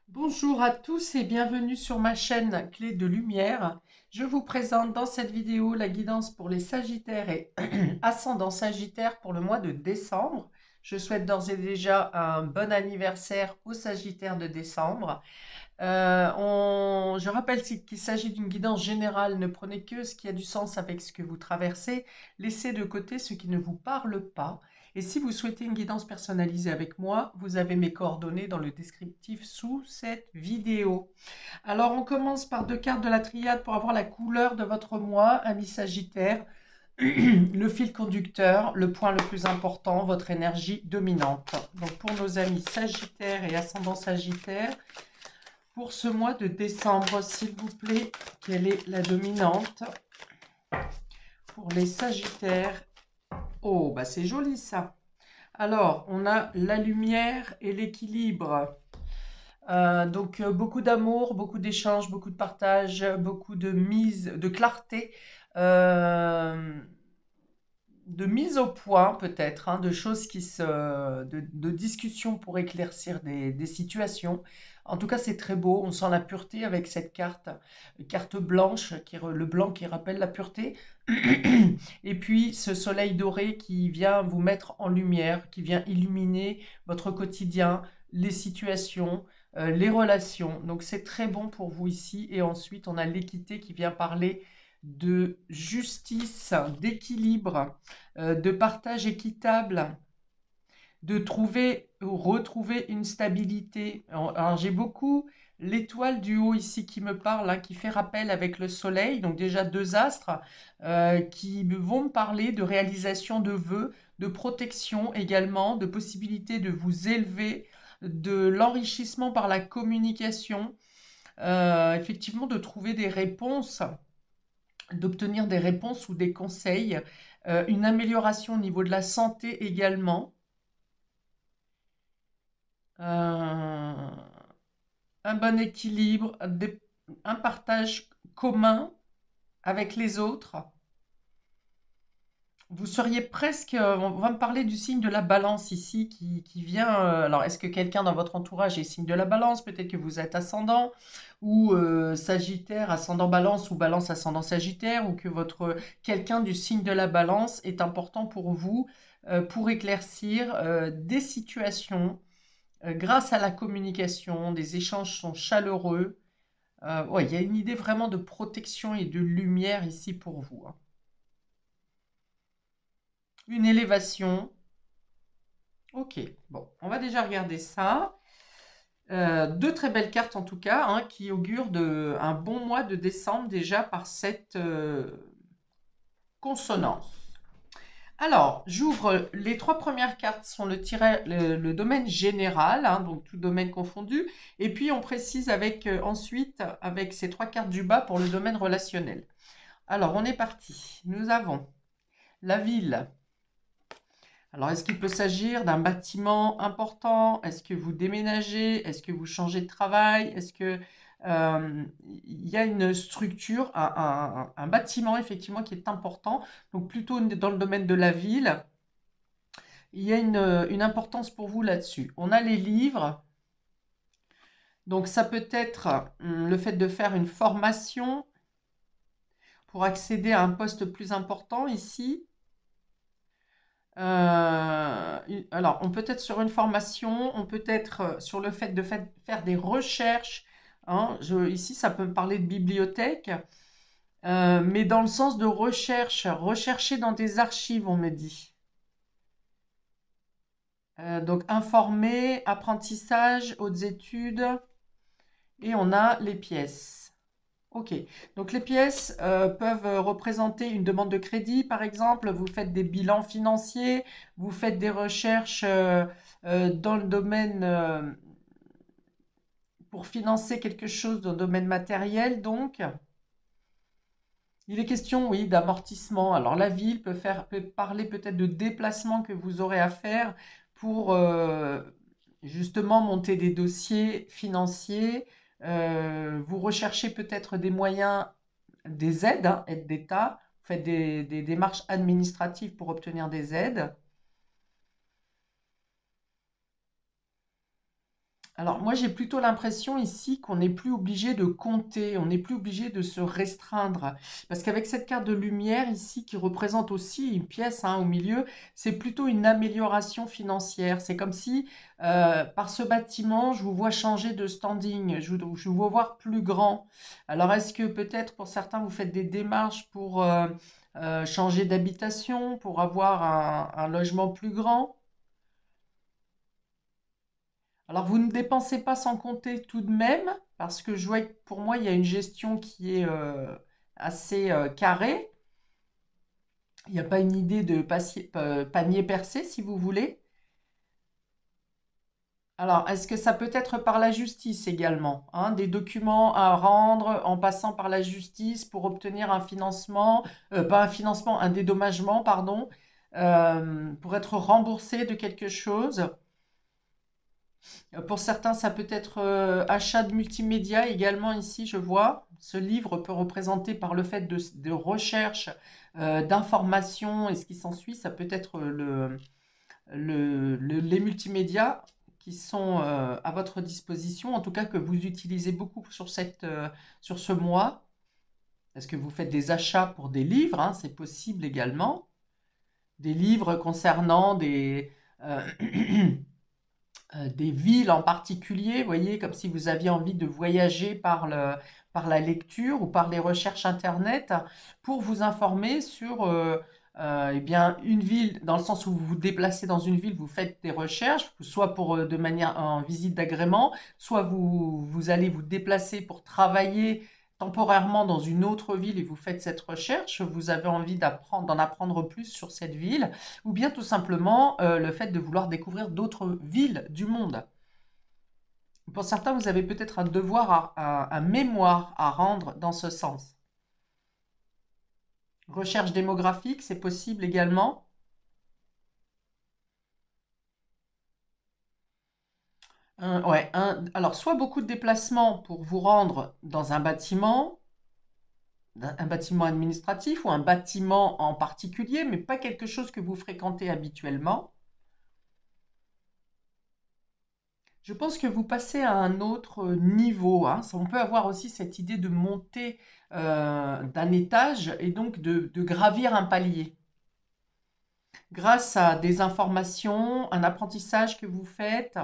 Bonjour à tous et bienvenue sur ma chaîne Clé de Lumière. Je vous présente dans cette vidéo la guidance pour les Sagittaires et ascendant Sagittaire pour le mois de décembre. Je souhaite d'ores et déjà un bon anniversaire aux Sagittaires de décembre. Je rappelle qu'il s'agit d'une guidance générale. Ne prenez que ce qui a du sens avec ce que vous traversez. Laissez de côté ce qui ne vous parle pas. Et si vous souhaitez une guidance personnalisée avec moi, vous avez mes coordonnées dans le descriptif sous cette vidéo. Alors, on commence par deux cartes de la triade pour avoir la couleur de votre mois, ami Sagittaire. Le fil conducteur, le point le plus important, votre énergie dominante. Donc, pour nos amis Sagittaires et ascendant Sagittaire, pour ce mois de décembre, s'il vous plaît, quelle est la dominante pour les Sagittaires? Oh, bah c'est joli ça. Alors, on a la lumière et l'équilibre. Beaucoup d'amour, beaucoup d'échanges, beaucoup de partage, beaucoup de mise, de clarté, euh, de mise au point peut-être, hein, de choses de discussions pour éclaircir des situations. En tout cas, c'est très beau. On sent la pureté avec cette carte blanche, le blanc qui rappelle la pureté. Et puis ce soleil doré qui vient vous mettre en lumière, qui vient illuminer votre quotidien, les situations, les relations. Donc c'est très bon pour vous ici. Et ensuite, on a l'équité qui vient parler de justice, d'équilibre, de partage équitable, de trouver ou retrouver une stabilité. Alors j'ai beaucoup l'étoile du haut ici qui me parle, hein, qui fait rappel avec le soleil, donc déjà deux astres qui vont me parler de réalisation de vœux, de protection également, de possibilité de vous élever, de l'enrichissement par la communication, effectivement de trouver des réponses, d'obtenir des réponses ou des conseils, une amélioration au niveau de la santé également. Euh, un bon équilibre, un partage commun avec les autres. Vous seriez presque, on va me parler du signe de la balance ici qui vient. Alors, est-ce que quelqu'un dans votre entourage est signe de la balance? Peut-être que vous êtes ascendant ou Sagittaire, ascendant balance ou balance ascendant Sagittaire, ou que quelqu'un du signe de la balance est important pour vous pour éclaircir des situations grâce à la communication. Des échanges sont chaleureux. Ouais, il y a une idée vraiment de protection et de lumière ici pour vous, hein. Une élévation. Ok, bon, on va déjà regarder ça. Deux très belles cartes en tout cas, hein, qui augurent un bon mois de décembre déjà par cette consonance. Alors, j'ouvre les trois premières cartes sont le domaine général, hein, donc tout domaine confondu, et puis on précise ensuite avec ces trois cartes du bas pour le domaine relationnel. Alors, on est parti. Nous avons la ville. Alors, est-ce qu'il peut s'agir d'un bâtiment important? Est-ce que vous déménagez? Est-ce que vous changez de travail? Est-ce que il y a une structure, un bâtiment effectivement qui est important, donc plutôt dans le domaine de la ville. Il y a une importance pour vous là-dessus. On a les livres, donc ça peut être le fait de faire une formation pour accéder à un poste plus important ici. Alors, on peut être sur une formation, on peut être sur le fait de faire des recherches, hein. Ici, ça peut me parler de bibliothèque, mais dans le sens de recherche, rechercher dans des archives, on me dit. Donc, informer, apprentissage, hautes études, et on a les pièces. Ok, donc les pièces peuvent représenter une demande de crédit, par exemple. Vous faites des bilans financiers, vous faites des recherches dans le domaine pour financer quelque chose dans le domaine matériel. Donc, il est question, oui, d'amortissement. Alors la ville peut parler peut-être de déplacements que vous aurez à faire pour justement monter des dossiers financiers. Vous recherchez peut-être des moyens, des aides, hein, aides d'État. Vous faites des démarches administratives pour obtenir des aides. Alors moi j'ai plutôt l'impression ici qu'on n'est plus obligé de compter, on n'est plus obligé de se restreindre. Parce qu'avec cette carte de lumière ici qui représente aussi une pièce hein, au milieu, c'est plutôt une amélioration financière. C'est comme si par ce bâtiment, je vous vois changer de standing, je vous vois voir plus grand. Alors est-ce que peut-être pour certains vous faites des démarches pour changer d'habitation, pour avoir un logement plus grand? Alors, vous ne dépensez pas sans compter tout de même, parce que je vois que pour moi, il y a une gestion qui est assez carrée. Il n'y a pas une idée de panier percé, si vous voulez. Alors, est-ce que ça peut être par la justice également, hein, des documents à rendre en passant par la justice pour obtenir un financement, pas un financement, un dédommagement, pardon, pour être remboursé de quelque chose? Pour certains, ça peut être achat de multimédia également ici, je vois. Ce livre peut représenter par le fait de recherche d'informations et ce qui s'ensuit, ça peut être les multimédias qui sont à votre disposition, en tout cas que vous utilisez beaucoup sur sur ce mois. Est-ce que vous faites des achats pour des livres, hein, c'est possible également. Des livres concernant euh, des villes en particulier, vous voyez, comme si vous aviez envie de voyager par la lecture ou par les recherches Internet pour vous informer sur eh bien, une ville, dans le sens où vous vous déplacez dans une ville, vous faites des recherches, soit pour de manière en visite d'agrément, soit vous allez vous déplacer pour travailler temporairement dans une autre ville et vous faites cette recherche, vous avez envie d'en apprendre plus sur cette ville, ou bien tout simplement le fait de vouloir découvrir d'autres villes du monde. Pour certains, vous avez peut-être un devoir, un mémoire à rendre dans ce sens. Recherche démographique, c'est possible également. Ouais, alors, soit beaucoup de déplacements pour vous rendre dans un bâtiment administratif ou un bâtiment en particulier, mais pas quelque chose que vous fréquentez habituellement. Je pense que vous passez à un autre niveau, hein. On peut avoir aussi cette idée de monter d'un étage et donc de gravir un palier. Grâce à des informations, un apprentissage que vous faites,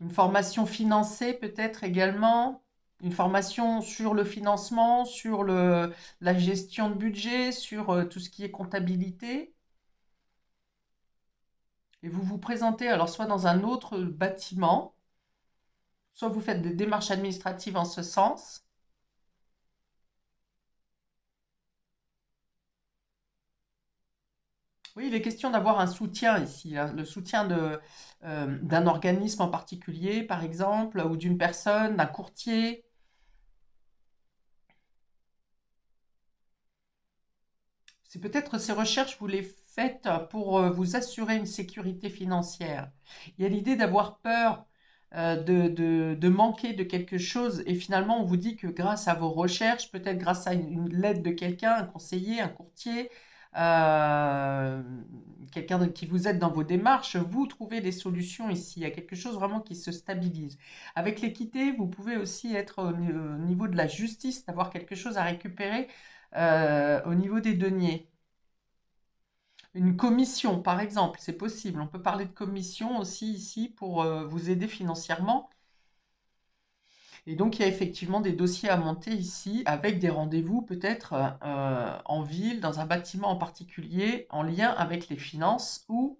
une formation financée peut-être également, une formation sur le financement, sur la gestion de budget, sur tout ce qui est comptabilité. Et vous vous présentez alors soit dans un autre bâtiment, soit vous faites des démarches administratives en ce sens. Oui, il est question d'avoir un soutien ici, hein, le soutien d'un organisme en particulier, par exemple, ou d'une personne, d'un courtier. C'est peut-être ces recherches, vous les faites pour vous assurer une sécurité financière. Il y a l'idée d'avoir peur de manquer de quelque chose et finalement on vous dit que grâce à vos recherches, peut-être grâce à l'aide de quelqu'un, un conseiller, un courtier, euh, quelqu'un qui vous aide dans vos démarches, vous trouvez des solutions ici. Il y a quelque chose vraiment qui se stabilise. Avec l'équité, vous pouvez aussi être au niveau de la justice, d'avoir quelque chose à récupérer au niveau des deniers. Une commission, par exemple, c'est possible. On peut parler de commission aussi ici pour vous aider financièrement. Et donc, il y a effectivement des dossiers à monter ici avec des rendez-vous peut-être en ville, dans un bâtiment en particulier, en lien avec les finances ou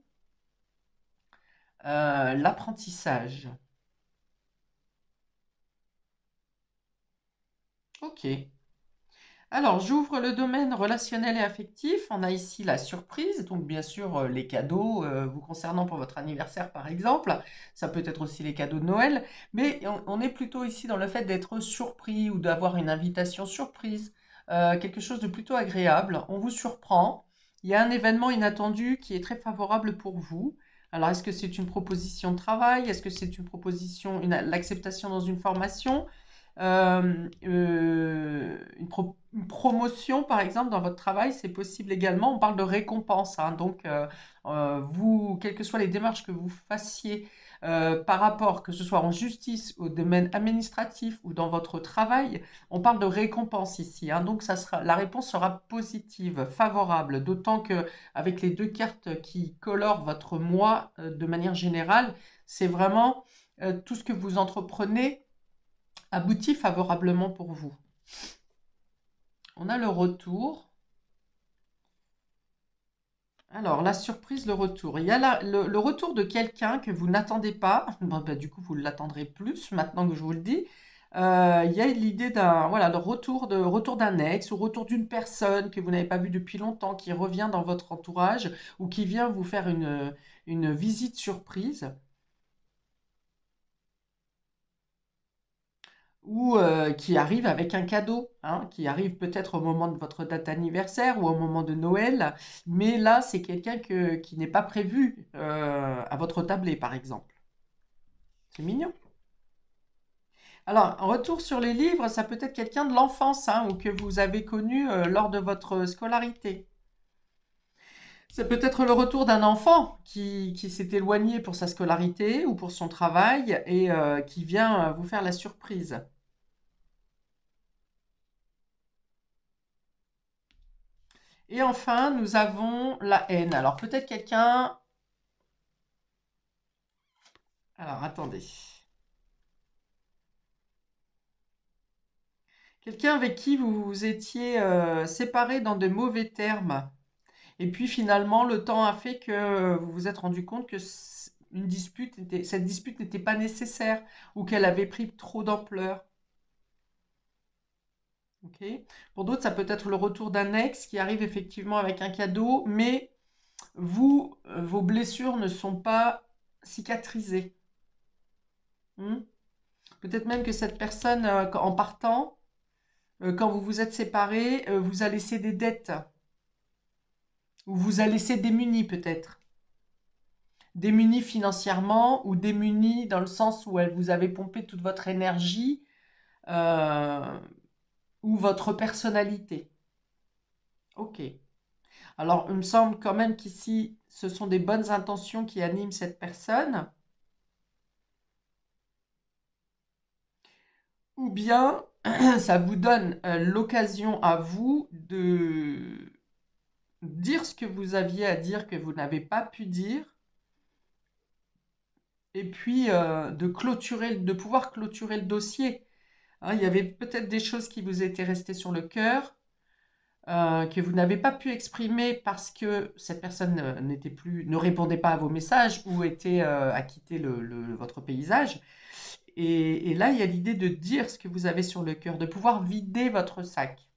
l'apprentissage. Ok. Alors, j'ouvre le domaine relationnel et affectif. On a ici la surprise, donc bien sûr les cadeaux vous concernant pour votre anniversaire par exemple. Ça peut être aussi les cadeaux de Noël, mais on est plutôt ici dans le fait d'être surpris ou d'avoir une invitation surprise, quelque chose de plutôt agréable. On vous surprend. Il y a un événement inattendu qui est très favorable pour vous. Alors, est-ce que c'est une proposition de travail? Est-ce que c'est une proposition, l'acceptation dans une formation? Une promotion, par exemple, dans votre travail, c'est possible également. On parle de récompense, hein, donc, vous, quelles que soient les démarches que vous fassiez par rapport, que ce soit en justice, au domaine administratif ou dans votre travail, on parle de récompense ici, hein. Donc la réponse sera positive, favorable, d'autant que avec les deux cartes qui colorent votre mois de manière générale, c'est vraiment tout ce que vous entreprenez aboutit favorablement pour vous. On a le retour. Alors, la surprise, le retour. Il y a le retour de quelqu'un que vous n'attendez pas. Bon, bah, du coup, vous l'attendrez plus maintenant que je vous le dis. Il y a l'idée d'un voilà, de retour d'un ex ou retour d'une personne que vous n'avez pas vue depuis longtemps, qui revient dans votre entourage ou qui vient vous faire une visite surprise. Ou qui arrive avec un cadeau, hein, qui arrive peut-être au moment de votre date anniversaire ou au moment de Noël, mais là, c'est quelqu'un qui n'est pas prévu à votre tablé, par exemple. C'est mignon. Alors, retour sur les livres, ça peut être quelqu'un de l'enfance, hein, ou que vous avez connu lors de votre scolarité. C'est peut-être le retour d'un enfant qui s'est éloigné pour sa scolarité ou pour son travail et qui vient vous faire la surprise. Et enfin, nous avons la haine. Alors peut-être quelqu'un... Alors attendez. Quelqu'un avec qui vous vous étiez séparé dans de mauvais termes. Et puis finalement, le temps a fait que vous vous êtes rendu compte que cette dispute n'était pas nécessaire ou qu'elle avait pris trop d'ampleur. Ok. Pour d'autres, ça peut être le retour d'un ex qui arrive effectivement avec un cadeau, mais vous, vos blessures ne sont pas cicatrisées. Hmm. Peut-être même que cette personne, en partant, quand vous vous êtes séparés, vous a laissé des dettes, ou vous a laissé démunis peut-être. Démunis financièrement, ou démunis dans le sens où elle vous avait pompé toute votre énergie, euh, ou votre personnalité. Ok. Alors, il me semble quand même qu'ici, ce sont des bonnes intentions qui animent cette personne, ou bien ça vous donne l'occasion à vous de dire ce que vous aviez à dire que vous n'avez pas pu dire, et puis de pouvoir clôturer le dossier. Hein, il y avait peut-être des choses qui vous étaient restées sur le cœur, que vous n'avez pas pu exprimer parce que cette personne ne répondait pas à vos messages ou a quitté votre paysage. Et là, il y a l'idée de dire ce que vous avez sur le cœur, de pouvoir vider votre sac.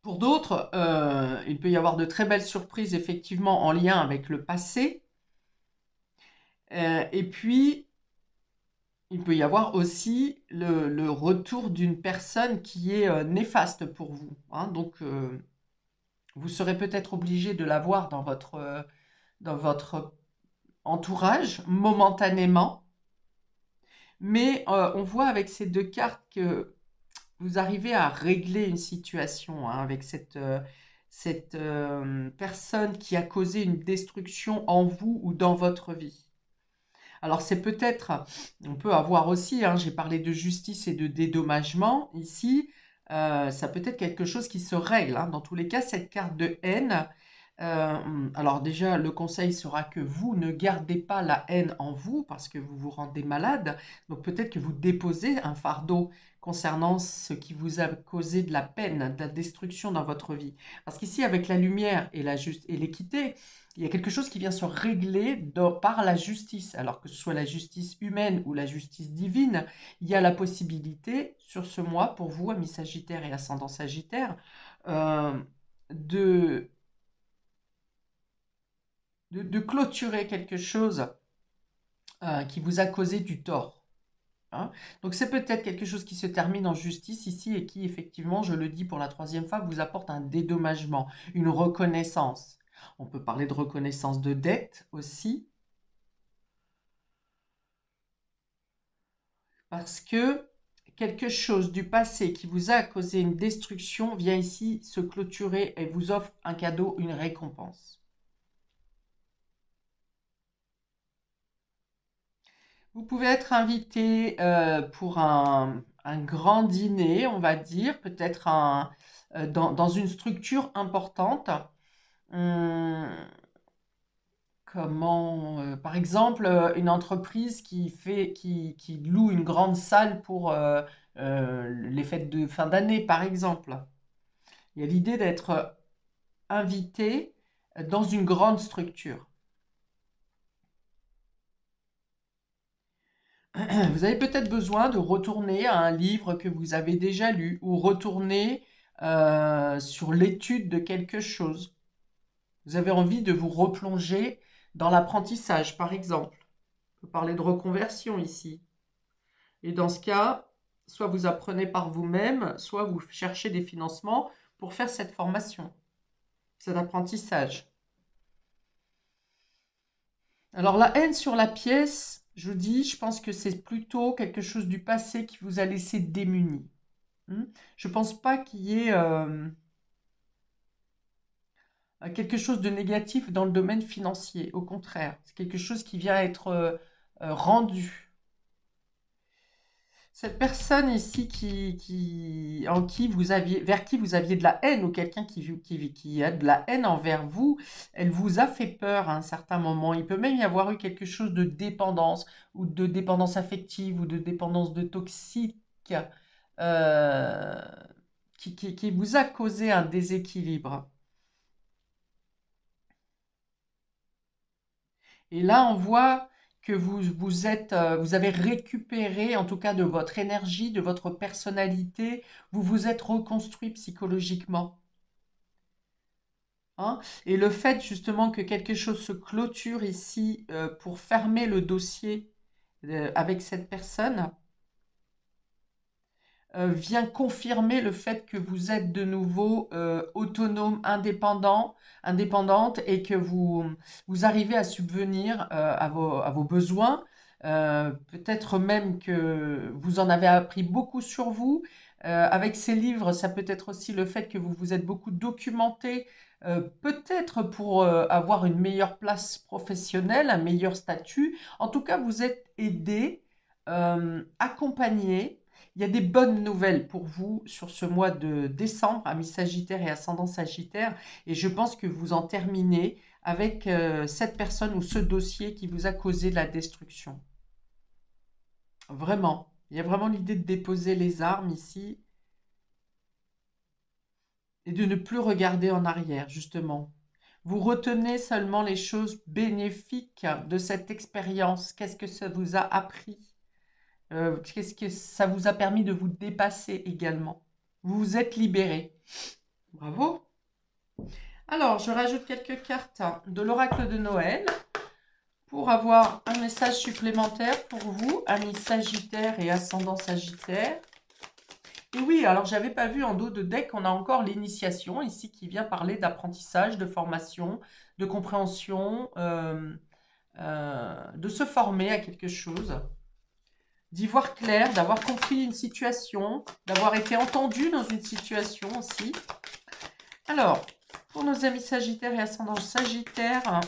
Pour d'autres, il peut y avoir de très belles surprises, effectivement, en lien avec le passé. Et puis, il peut y avoir aussi le retour d'une personne qui est néfaste pour vous, hein. Donc, vous serez peut-être obligé de la voir dans votre entourage momentanément. Mais on voit avec ces deux cartes que vous arrivez à régler une situation, hein, avec cette personne qui a causé une destruction en vous ou dans votre vie. Alors c'est peut-être, on peut avoir aussi, hein, j'ai parlé de justice et de dédommagement ici, ça peut être quelque chose qui se règle, hein. Dans tous les cas, cette carte de haine, alors déjà, le conseil sera que vous ne gardez pas la haine en vous parce que vous vous rendez malade. Donc peut-être que vous déposez un fardeau concernant ce qui vous a causé de la peine, de la destruction dans votre vie. Parce qu'ici, avec la lumière et l'équité, il y a quelque chose qui vient se régler par la justice. Alors que ce soit la justice humaine ou la justice divine, il y a la possibilité sur ce mois, pour vous, amis Sagittaire et ascendant Sagittaire, euh, de de clôturer quelque chose qui vous a causé du tort, hein. Donc c'est peut-être quelque chose qui se termine en justice ici et qui, effectivement, je le dis pour la troisième fois, vous apporte un dédommagement, une reconnaissance. On peut parler de reconnaissance de dette aussi, parce que quelque chose du passé qui vous a causé une destruction vient ici se clôturer et vous offre un cadeau, une récompense. Vous pouvez être invité pour un grand dîner, on va dire, peut-être dans une structure importante. Hum, par exemple, une entreprise qui loue une grande salle pour les fêtes de fin d'année, par exemple. Il y a l'idée d'être invité dans une grande structure. Vous avez peut-être besoin de retourner à un livre que vous avez déjà lu ou retourner sur l'étude de quelque chose. Vous avez envie de vous replonger dans l'apprentissage, par exemple. On peut parler de reconversion ici. Et dans ce cas, soit vous apprenez par vous-même, soit vous cherchez des financements pour faire cette formation, cet apprentissage. Alors la haine sur la pièce, je vous dis, je pense que c'est plutôt quelque chose du passé qui vous a laissé démuni. Je ne pense pas qu'il y ait quelque chose de négatif dans le domaine financier. Au contraire, c'est quelque chose qui vient être rendu. Cette personne ici vers qui vous aviez de la haine ou quelqu'un qui a de la haine envers vous, elle vous a fait peur à un certain moment. Il peut même y avoir eu quelque chose de dépendance ou de dépendance affective ou de dépendance de toxique euh, qui vous a causé un déséquilibre. Et là, on voit que vous avez récupéré, en tout cas, de votre énergie, de votre personnalité, vous vous êtes reconstruit psychologiquement. Hein. Et le fait justement que quelque chose se clôture ici pour fermer le dossier avec cette personne, vient confirmer le fait que vous êtes de nouveau autonome, indépendante et que vous arrivez à subvenir à vos besoins. Peut-être même que vous en avez appris beaucoup sur vous. Avec ces livres, ça peut être aussi le fait que vous vous êtes beaucoup documenté, peut-être pour avoir une meilleure place professionnelle, un meilleur statut. En tout cas, vous êtes aidé, accompagné. Il y a des bonnes nouvelles pour vous sur ce mois de décembre, amis Sagittaire et ascendant Sagittaire, et je pense que vous en terminez avec cette personne ou ce dossier qui vous a causé de la destruction. Vraiment, il y a vraiment l'idée de déposer les armes ici et de ne plus regarder en arrière, justement. Vous retenez seulement les choses bénéfiques de cette expérience. Qu'est-ce que ça vous a appris? Qu'est-ce que ça vous a permis de vous dépasser également? Vous vous êtes libéré. Bravo. Alors, je rajoute quelques cartes de l'oracle de Noël pour avoir un message supplémentaire pour vous, amis Sagittaire et ascendant Sagittaire. Et oui, alors j'avais pas vu en dos de deck, on a encore l'initiation ici qui vient parler d'apprentissage, de formation, de compréhension, de se former à quelque chose, d'y voir clair, d'avoir compris une situation, d'avoir été entendu dans une situation aussi. Alors, pour nos amis Sagittaires et ascendant Sagittaire,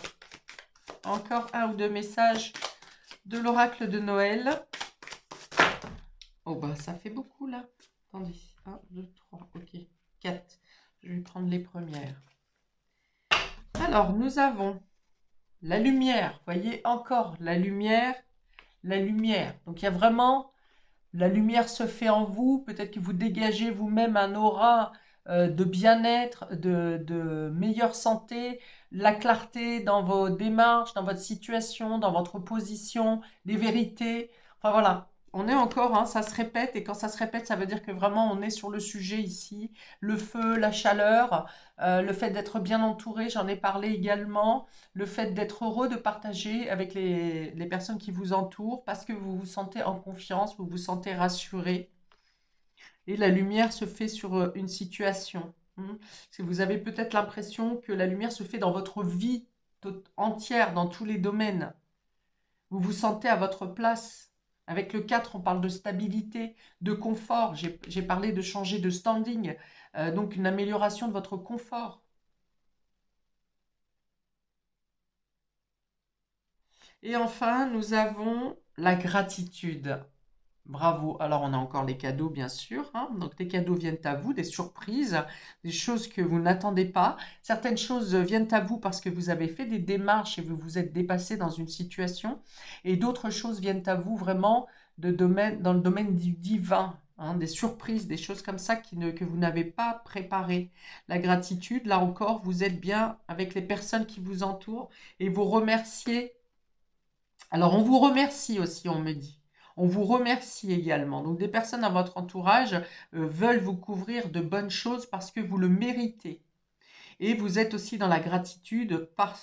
encore un ou deux messages de l'oracle de Noël. Oh bah ça fait beaucoup là. Attendez, 1, 2, 3, ok, 4. Je vais prendre les premières. Alors, nous avons la lumière. Vous voyez, encore la lumière, la lumière. Donc, il y a vraiment, la lumière se fait en vous. Peut-être que vous dégagez vous-même un aura de bien-être, de meilleure santé, la clarté dans vos démarches, dans votre situation, dans votre position, des vérités. Enfin, voilà. On est encore, hein, ça se répète, et quand ça se répète, ça veut dire que vraiment on est sur le sujet ici. Le feu, la chaleur, le fait d'être bien entouré, j'en ai parlé également. Le fait d'être heureux de partager avec les personnes qui vous entourent parce que vous vous sentez en confiance, vous vous sentez rassuré. Et la lumière se fait sur une situation. Parce que vous avez peut-être l'impression que la lumière se fait dans votre vie entière, dans tous les domaines. Vous vous sentez à votre place. Avec le 4, on parle de stabilité, de confort. J'ai parlé de changer de standing, donc une amélioration de votre confort. Et enfin, nous avons la gratitude. Bravo. Alors, on a encore les cadeaux, bien sûr, hein. Donc, des cadeaux viennent à vous, des surprises, des choses que vous n'attendez pas. Certaines choses viennent à vous parce que vous avez fait des démarches et vous vous êtes dépassé dans une situation. Et d'autres choses viennent à vous vraiment dans le domaine du divin, hein, des surprises, des choses comme ça que vous n'avez pas préparées. La gratitude, là encore, vous êtes bien avec les personnes qui vous entourent et vous remerciez. Alors, on vous remercie aussi, on me dit. On vous remercie également. Donc, des personnes à votre entourage veulent vous couvrir de bonnes choses parce que vous le méritez. Et vous êtes aussi dans la gratitude par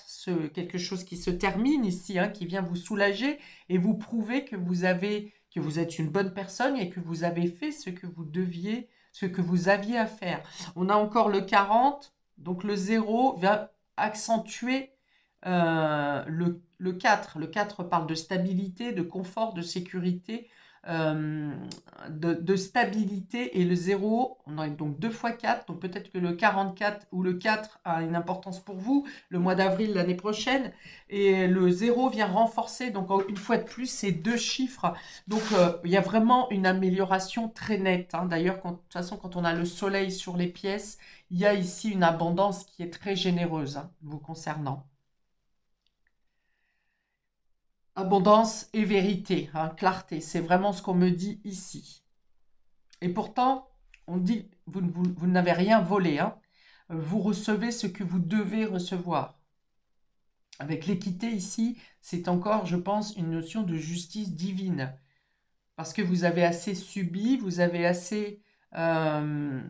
quelque chose qui se termine ici, hein, qui vient vous soulager et vous prouver que vous êtes une bonne personne et que vous avez fait ce que vous deviez, ce que vous aviez à faire. On a encore le 40, donc le 0 va accentuer le 4. Le 4 parle de stabilité, de confort, de sécurité, euh, de stabilité, et le 0, on a donc 2 fois 4, donc peut-être que le 44 ou le 4 a une importance pour vous, le mois d'avril l'année prochaine, et le 0 vient renforcer, donc une fois de plus, ces deux chiffres. Donc il y a vraiment une amélioration très nette, hein. D'ailleurs, de toute façon, quand on a le soleil sur les pièces, il y a ici une abondance qui est très généreuse, hein, vous concernant. Abondance et vérité, hein, clarté, c'est vraiment ce qu'on me dit ici. Et pourtant, on dit, vous n'avez rien volé, hein. Vous recevez ce que vous devez recevoir. Avec l'équité ici, c'est encore, je pense, une notion de justice divine. Parce que vous avez assez subi, vous avez assez euh,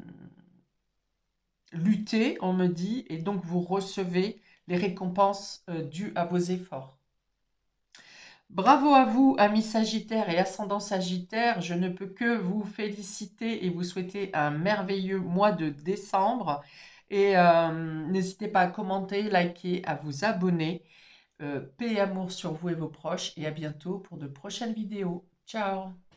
lutté, on me dit, et donc vous recevez les récompenses dues à vos efforts. Bravo à vous, amis Sagittaire et ascendant Sagittaire. Je ne peux que vous féliciter et vous souhaiter un merveilleux mois de décembre. Et n'hésitez pas à commenter, liker, à vous abonner. Paix et amour sur vous et vos proches. Et à bientôt pour de prochaines vidéos. Ciao!